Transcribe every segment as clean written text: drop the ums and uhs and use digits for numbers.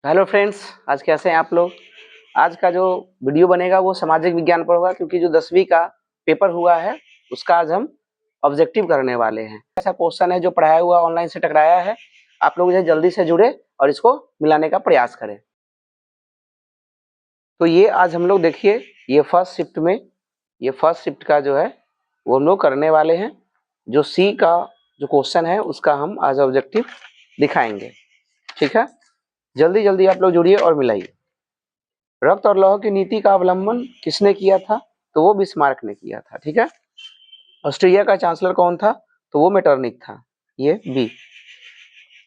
Hello friends, आज कैसे हैं आप लोग। आज का जो वीडियो बनेगा वो सामाजिक विज्ञान पर होगा, क्योंकि जो 10वीं का पेपर हुआ है उसका आज हम ऑब्जेक्टिव करने वाले हैं। ऐसा क्वेश्चन है जो पढ़ाया हुआ ऑनलाइन से टकराया है। आप लोग इसे जल्दी से जुड़े और इसको मिलाने का प्रयास करें। तो ये आज हम लोग देखिए, ये फर्स्ट शिफ्ट का जो है वो हम लोग करने वाले हैं। जो सी का जो क्वेश्चन है उसका हम आज ऑब्जेक्टिव दिखाएंगे। ठीक है, जल्दी जल्दी आप लोग जुड़िए और मिलाइए। रक्त और लौह की नीति का अवलंबन किसने किया था? तो वो बिस्मार्क ने किया था। ठीक है। ऑस्ट्रिया का चांसलर कौन था? तो वो मेटरनिक था। ये बी।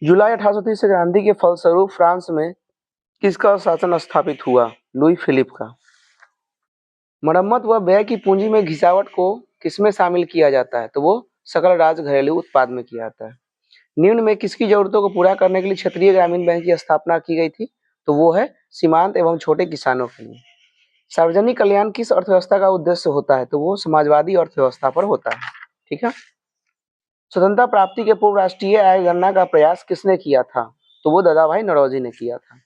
जुलाई 1830 से क्रांति के फलस्वरूप फ्रांस में किसका शासन स्थापित हुआ? लुई फिलिप का। मरम्मत व व्यय की पूंजी में घिसावट को किसमें शामिल किया जाता है? तो वो सकल राज्य घरेलू उत्पाद में किया जाता है। निम्न में किसकी जरूरतों को पूरा करने के लिए क्षेत्रीय ग्रामीण बैंक की स्थापना की गई थी? तो वो है सीमांत एवं छोटे किसानों के लिए। सार्वजनिक कल्याण किस अर्थव्यवस्था का उद्देश्य होता है? तो वो समाजवादी अर्थव्यवस्था पर होता है। ठीक है। स्वतंत्रता प्राप्ति के पूर्व राष्ट्रीय आय गणना का प्रयास किसने किया था? तो वो दादाभाई नौरोजी ने किया था।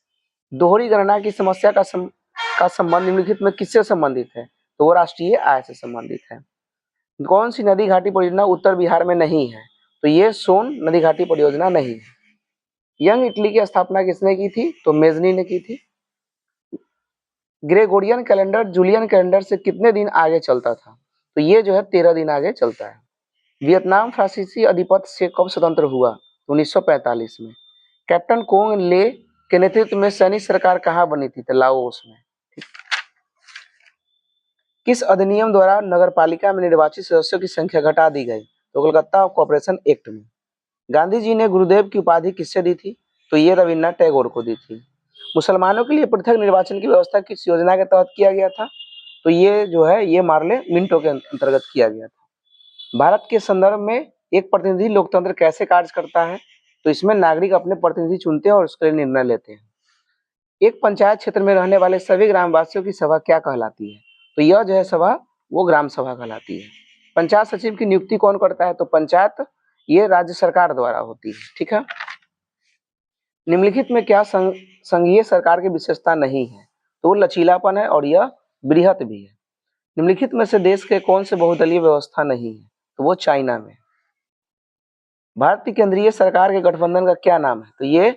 दोहरी गणना की समस्या का संबंध निम्नलिखित में किससे संबंधित है? तो वो राष्ट्रीय आय से संबंधित है। कौन सी नदी घाटी परियोजना उत्तर बिहार में नहीं है? तो ये सोन नदी घाटी परियोजना नहीं है। यंग इटली की स्थापना किसने की थी? तो मेजनी ने की थी। ग्रेगोरियन कैलेंडर जूलियन कैलेंडर से कितने दिन आगे चलता था? तो ये जो है 13 दिन आगे चलता है। वियतनाम फ्रांसीसी अधिपत्य से कब स्वतंत्र हुआ? 1945 में। कैप्टन कोंग ले के नेतृत्व में सैनिक सरकार कहाँ बनी थी? तो लाओस में। किस अधिनियम द्वारा नगरपालिका में निर्वाचित सदस्यों की संख्या घटा दी गई? तो कोलकाता कॉर्पोरेशन एक्ट में। गांधी जी ने गुरुदेव की उपाधि किससे दी थी? तो ये रविन्द्रनाथ टैगोर को दी थी। मुसलमानों के लिए पृथक निर्वाचन की व्यवस्था किस योजना के तहत किया गया था? तो ये जो है ये मार्ले मिंटो के अंतर्गत किया गया था। भारत के संदर्भ में एक प्रतिनिधि लोकतंत्र कैसे कार्य करता है? तो इसमें नागरिक अपने प्रतिनिधि चुनते हैं और उसके लिए निर्णय लेते हैं। एक पंचायत क्षेत्र में रहने वाले सभी ग्रामवासियों की सभा क्या कहलाती है? तो यह जो है सभा वो ग्राम सभा कहलाती है। पंचायत सचिव की नियुक्ति कौन करता है? तो पंचायत ये राज्य सरकार द्वारा होती है। ठीक है। निम्नलिखित में क्या संघीय सरकार की विशेषता नहीं है? तो लचीलापन है और यह बृहत भी है। निम्नलिखित में से देश के कौन से बहुदलीय व्यवस्था नहीं है? तो वो चाइना में। भारतीय केंद्रीय सरकार के गठबंधन का क्या नाम है? तो ये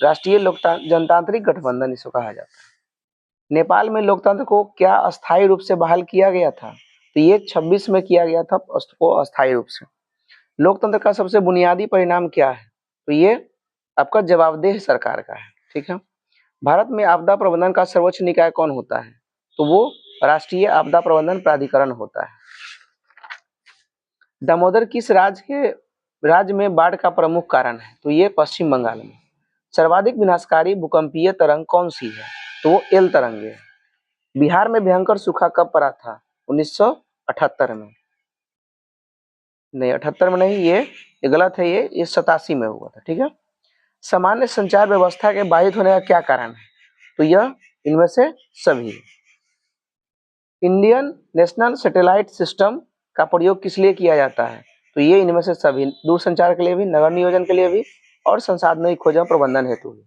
राष्ट्रीय जनतांत्रिक गठबंधन इसको कहा जाता है। नेपाल में लोकतंत्र को क्या अस्थायी रूप से बहाल किया गया था? तो ये 26 में किया गया था उसको अस्थायी रूप से। लोकतंत्र का सबसे बुनियादी परिणाम क्या है? तो ये आपका जवाबदेह सरकार का है। ठीक है। भारत में आपदा प्रबंधन का सर्वोच्च निकाय कौन होता है? तो वो राष्ट्रीय आपदा प्रबंधन प्राधिकरण होता है। दामोदर किस राज्य में बाढ़ का प्रमुख कारण है? तो ये पश्चिम बंगाल में। सर्वाधिक विनाशकारी भूकंपीय तरंग कौन सी है? तो वो एल तरंग है। बिहार में भयंकर सूखा कब पड़ा था? 1978 में। नहीं, 78 में नहीं, ये गलत है। ये 87 में हुआ था। ठीक है। सामान्य संचार व्यवस्था के बाधित होने का क्या कारण है? तो यह इनमें से सभी। इंडियन नेशनल सैटेलाइट सिस्टम का प्रयोग किस लिए किया जाता है? तो ये इनमें से सभी, दूरसंचार के लिए भी, नगर नियोजन के लिए भी और संसाधनों की खोज एवं प्रबंधन हेतु भी।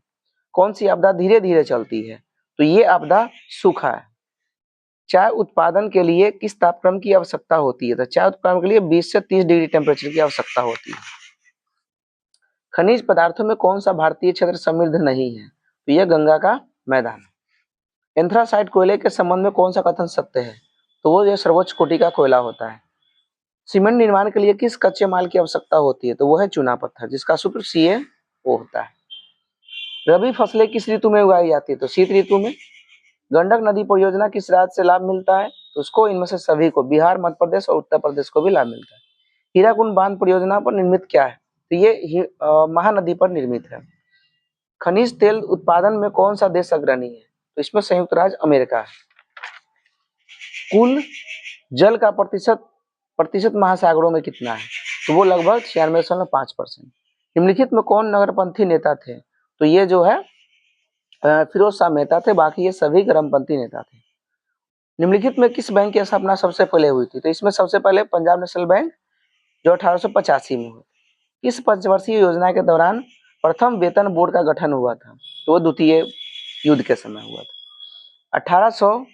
कौन सी आपदा धीरे धीरे चलती है? तो ये आपदा सूखा है। चाय उत्पादन के लिए किस तापक्रम की आवश्यकता होती है? तो चाय उत्पादन के लिए 20 से 30 डिग्री टेम्परेचर की आवश्यकता होती है। खनिज पदार्थों में कौन सा भारतीय क्षेत्र समृद्ध नहीं है? तो यह गंगा का मैदान। एंथ्रासाइट कोयले के संबंध में कौन सा कथन सत्य है? तो वो यह सर्वोच्च कोटि का कोयला होता है। सीमेंट निर्माण के लिए किस कच्चे माल की आवश्यकता होती है? तो वो है चूना पत्थर, जिसका सूत्र CaO होता है। रबी फसलें किस ऋतु में उगाई जाती है? तो शीत ऋतु में। गंडक नदी परियोजना किस राज्य से लाभ मिलता है? तो उसको इनमें से सभी को, बिहार, मध्य प्रदेश और उत्तर प्रदेश को भी लाभ मिलता है। हीराकुंड बांध परियोजना पर निर्मित क्या है? तो ये महानदी पर निर्मित है। खनिज तेल उत्पादन में कौन सा देश अग्रणी है? तो इसमें संयुक्त राज्य अमेरिका है। कुल जल का प्रतिशत महासागरों में कितना है? तो वो लगभग 96.5%। निम्नलिखित में कौन नगरपंथी नेता थे? तो ये जो है फिरोज शाह मेहता थे, बाकी ये सभी गर्मपंथी नेता थे। निम्नलिखित में किस बैंक की स्थापना सबसे पहले हुई थी? तो इसमें सबसे पहले पंजाब नेशनल बैंक, जो 1885 में हुई। इस पंचवर्षीय योजना के दौरान प्रथम वेतन बोर्ड का गठन हुआ था? तो वो द्वितीय युद्ध के समय हुआ था। 1800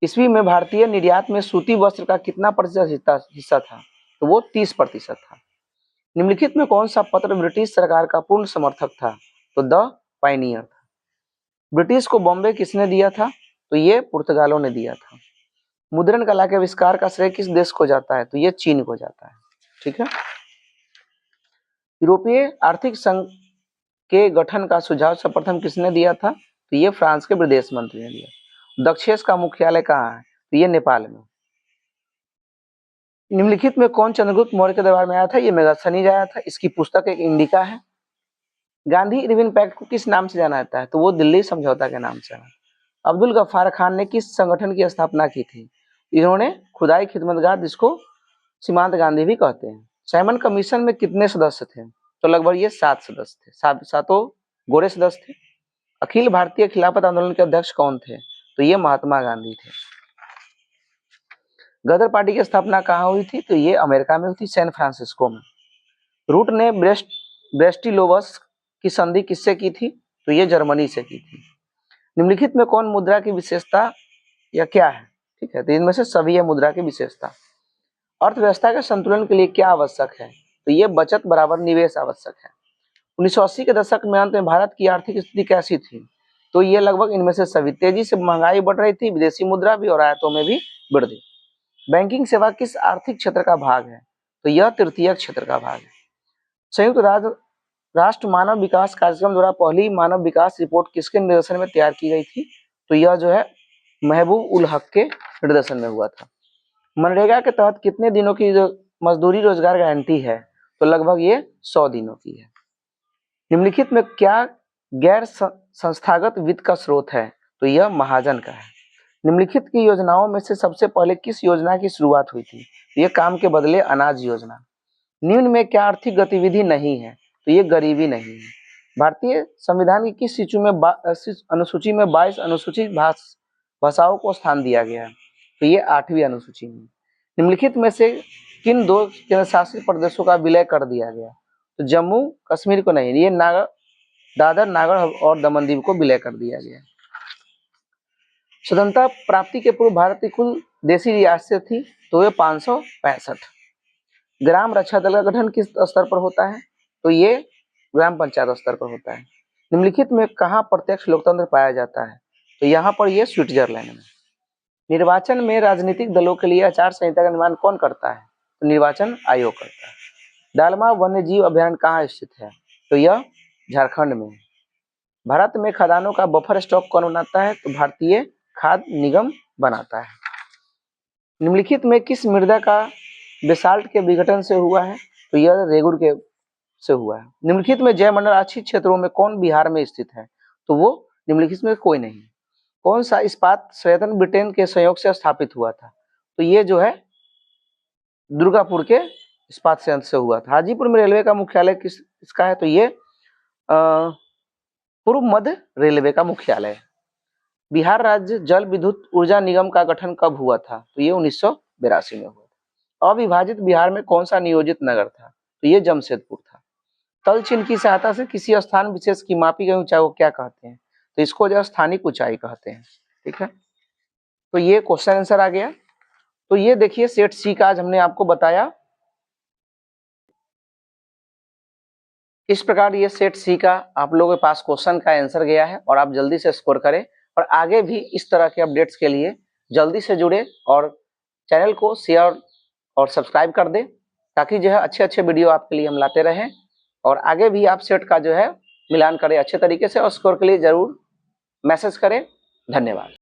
ईस्वी में भारतीय निर्यात में सूती वस्त्र का कितना प्रतिशत हिस्सा था? तो वो 30% था। निम्नलिखित में कौन सा पत्र ब्रिटिश सरकार का पूर्ण समर्थक था? तो द पायनियर था। ब्रिटिश को बॉम्बे किसने दिया था? तो ये पुर्तगालों ने दिया था। मुद्रण कला के आविष्कार का श्रेय किस देश को जाता है? तो ये चीन को जाता है। ठीक है। यूरोपीय आर्थिक संघ के गठन का सुझाव सर्वप्रथम किसने दिया था? तो ये फ्रांस के विदेश मंत्री ने दिया। दक्षेस का मुख्यालय कहाँ है? तो ये नेपाल में। निम्नलिखित में कौन चंद्रगुप्त मौर्य के दरबार में आया था? ये मेगास्थनीज आया था। इसकी पुस्तक एक इंडिका है। गांधी इरविन पैक्ट को किस नाम से जाना जाता है? तो वो दिल्ली समझौता के नाम से। अब्दुल गफ्फार खान ने किस संगठन की स्थापना की थी? इन्होंने खुदाई खिदमतगार, जिसको सीमांत गांधी भी कहते हैं। साइमन कमीशन में कितने सदस्य थे? तो लगभग ये 7 सदस्य थे। सातों गोरे सदस्य थे। अखिल भारतीय खिलाफत आंदोलन के अध्यक्ष कौन थे? तो ये महात्मा गांधी थे। गदर पार्टी की स्थापना कहाँ हुई थी? तो ये अमेरिका में हुई थी, सैन फ्रांसिस्को में। रूट ने ब्रेस्टिलोवस की संधि किससे की थी? तो ये जर्मनी से की थी। निम्नलिखित में कौन मुद्रा की विशेषता या क्या है? ठीक है, तो इनमें से सभी है मुद्रा की विशेषता। अर्थव्यवस्था के संतुलन के लिए क्या आवश्यक है? तो ये बचत बराबर निवेश आवश्यक है। 1980 के दशक में अंत में भारत की आर्थिक स्थिति कैसी थी? तो ये लगभग इनमें से सभी। तेजी से महंगाई बढ़ रही थी, विदेशी मुद्रा भी और आयातों में भी वृद्धि। बैंकिंग सेवा किस आर्थिक क्षेत्र का भाग है? तो यह तृतीयक क्षेत्र का भाग है। संयुक्त राष्ट्र मानव विकास कार्यक्रम द्वारा पहली मानव विकास रिपोर्ट किसके निर्देशन में तैयार की गई थी? तो यह जो है महबूब उल हक के निर्देशन में हुआ था। मनरेगा के तहत कितने दिनों की मजदूरी रोजगार गारंटी है? तो लगभग ये 100 दिनों की है। निम्नलिखित में क्या गैर संस्थागत वित्त का स्रोत है? तो यह महाजन का है। निम्नलिखित की योजनाओं में से सबसे पहले किस योजना की शुरुआत हुई थी? तो यह काम के बदले अनाज योजना। निम्न में क्या आर्थिक गतिविधि नहीं है? तो ये गरीबी नहीं है। भारतीय संविधान की किस अनुसूची में 22 अनुसूचित भाषाओं को स्थान दिया गया है? तो ये 8वीं अनुसूची में। निम्नलिखित में से किन 2 केंद्र शासित प्रदेशों का विलय कर दिया गया? तो जम्मू कश्मीर को नहीं, ये दादर नागर और दमन दीव को विलय कर दिया गया। स्वतंत्रता प्राप्ति के पूर्व भारत की कुल देशी रियासतें थी, तो ये 565। ग्राम रक्षा दल का गठन किस स्तर पर होता है? तो ये ग्राम पंचायत स्तर पर होता है। निम्नलिखित में कहाँ प्रत्यक्ष लोकतंत्र पाया जाता है? तो यहाँ पर ये स्विट्जरलैंड में। निर्वाचन में राजनीतिक दलों के लिए आचार संहिता का निर्माण कौन करता है? तो निर्वाचन आयोग करता है। डालमा वन्य जीव अभयारण्य कहाँ स्थित है? तो यह झारखंड में है। भारत में खदानों का बफर स्टॉक कौन बनाता है? तो भारतीय खाद्य निगम बनाता है। निम्नलिखित में किस मृदा का बेसाल्ट के विघटन से हुआ है? तो यह रेगुर के से हुआ है। निम्नलिखित में जयमंडल आच्छित क्षेत्रों में कौन बिहार में स्थित है? तो वो निम्नलिखित में कोई नहीं। कौन सा इस्पात संयंत्र ब्रिटेन के सहयोग से स्थापित हुआ था? तो ये जो है दुर्गापुर के इस्पात संयंत्र से हुआ था। हाजीपुर में रेलवे का मुख्यालय किसका है? तो ये पूर्व मध्य रेलवे का मुख्यालय है। बिहार राज्य जल विद्युत ऊर्जा निगम का गठन कब हुआ था? तो ये 1982 में हुआ था। अविभाजित बिहार में कौन सा नियोजित नगर था? तो ये जमशेदपुर था। तल चिन्ह की सहायता से किसी स्थान विशेष की मापी गई ऊंचाई को क्या कहते हैं? तो इसको जो स्थानिक ऊंचाई कहते हैं। ठीक है, तो ये क्वेश्चन आंसर आ गया। तो ये देखिए सेट सी का आज हमने आपको बताया। इस प्रकार ये सेट सी का आप लोगों के पास क्वेश्चन का आंसर गया है और आप जल्दी से स्कोर करें और आगे भी इस तरह के अपडेट्स के लिए जल्दी से जुड़े और चैनल को शेयर और सब्सक्राइब कर दें, ताकि जो है अच्छे अच्छे वीडियो आपके लिए हम लाते रहें और आगे भी आप सेट का जो है मिलान करें अच्छे तरीके से और स्कोर के लिए जरूर मैसेज करें। धन्यवाद।